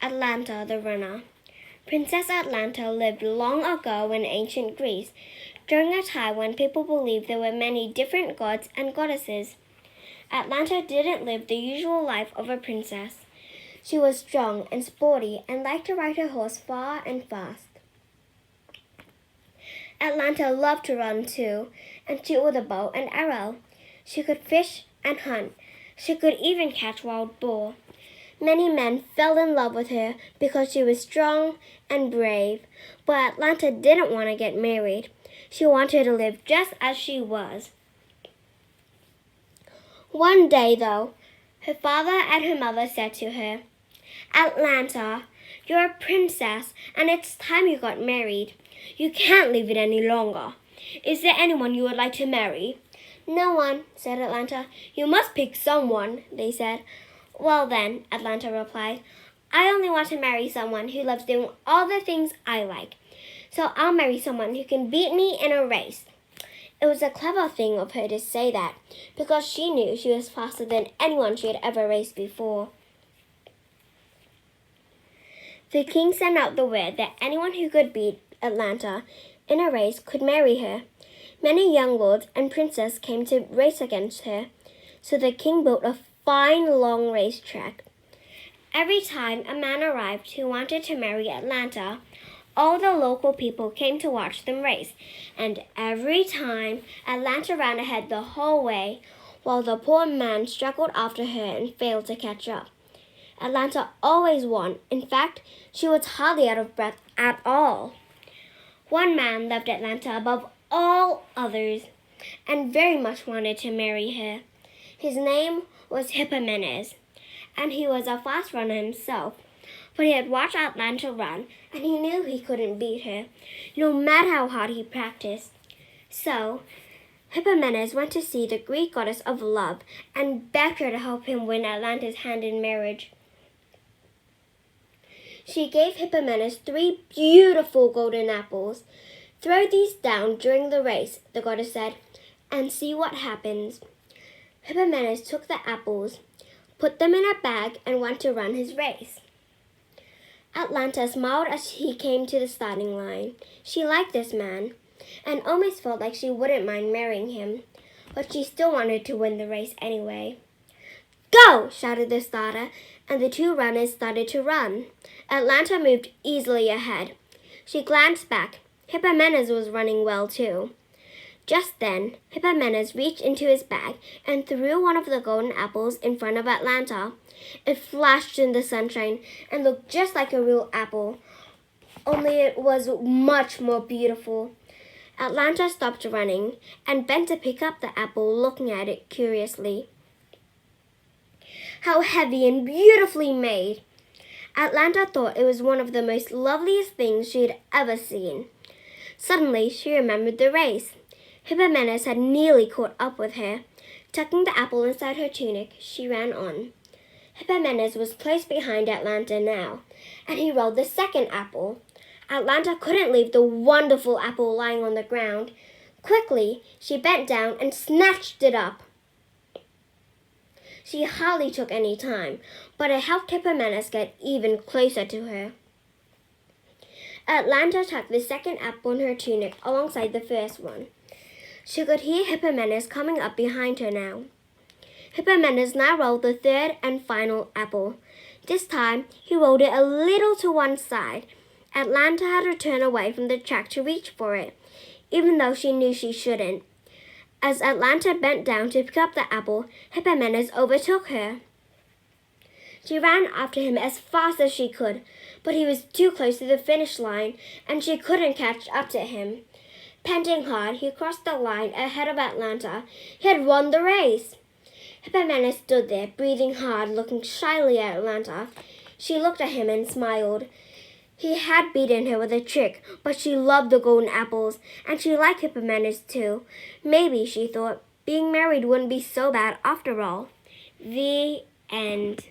Atalanta the Runner. Princess Atalanta lived long ago in ancient Greece, during a time when people believed there were many different gods and goddesses. Atalanta didn't live the usual life of a princess. She was strong and sporty and liked to ride her horse far and fast. Atalanta loved to run too, and shoot with a bow and arrow. She could fish and hunt. She could even catch wild boar. Many men fell in love with her because she was strong and brave, but Atalanta didn't want to get married. She wanted to live just as she was. One day, though, her father and her mother said to her, "Atalanta, you're a princess, and it's time you got married. You can't leave it any longer. Is there anyone you would like to marry?" "No one," said Atalanta. "You must pick someone," they said. "Well then," Atalanta replied, "I only want to marry someone who loves doing all the things I like. So I'll marry someone who can beat me in a race." It was a clever thing of her to say that, because she knew she was faster than anyone she had ever raced before. The king sent out the word that anyone who could beat Atalanta in a race could marry her. Many young lords and princes came to race against her, so the king built a fine long racetrack. Every time a man arrived who wanted to marry Atalanta, all the local people came to watch them race, and every time Atalanta ran ahead the whole way, while the poor man struggled after her and failed to catch up. Atalanta always won. In fact, she was hardly out of breath at all. One man loved Atalanta above all others, and very much wanted to marry her. His name was Hippomenes, and he was a fast runner himself. But he had watched Atalanta run, and he knew he couldn't beat her, no matter how hard he practiced. So, Hippomenes went to see the Greek goddess of love and begged her to help him win Atalanta's hand in marriage. She gave Hippomenes 3 beautiful golden apples. "Throw these down during the race," the goddess said, "and see what happens." Hippomenes took the apples, put them in a bag, and went to run his race. Atalanta smiled as he came to the starting line. She liked this man, and almost felt like she wouldn't mind marrying him, but she still wanted to win the race anyway. "Go!" shouted the starter, and the 2 runners started to run. Atalanta moved easily ahead. She glanced back. Hippomenes was running well too. Just then, Hippomenes reached into his bag and threw one of the golden apples in front of Atalanta. It flashed in the sunshine and looked just like a real apple, only it was much more beautiful. Atalanta stopped running and bent to pick up the apple, looking at it curiously. How heavy and beautifully made! Atalanta thought it was one of the most loveliest things she had ever seen. Suddenly, she remembered the race. Hippomenes had nearly caught up with her. Tucking the apple inside her tunic, she ran on. Hippomenes was close behind Atalanta now, and he rolled the second apple. Atalanta couldn't leave the wonderful apple lying on the ground. Quickly, she bent down and snatched it up. She hardly took any time, but it helped Hippomenes get even closer to her. Atalanta tucked the second apple in her tunic alongside the first one. She could hear Hippomenes coming up behind her now. Hippomenes now rolled the third and final apple. This time, he rolled it a little to one side. Atalanta had to turn away from the track to reach for it, even though she knew she shouldn't. As Atalanta bent down to pick up the apple, Hippomenes overtook her. She ran after him as fast as she could, but he was too close to the finish line, and she couldn't catch up to him. Panting hard, he crossed the line ahead of Atalanta. He had won the race. Hippomenes stood there, breathing hard, looking shyly at Atalanta. She looked at him and smiled. He had beaten her with a trick, but she loved the golden apples, and she liked Hippomenes too. Maybe, she thought, being married wouldn't be so bad after all. The end.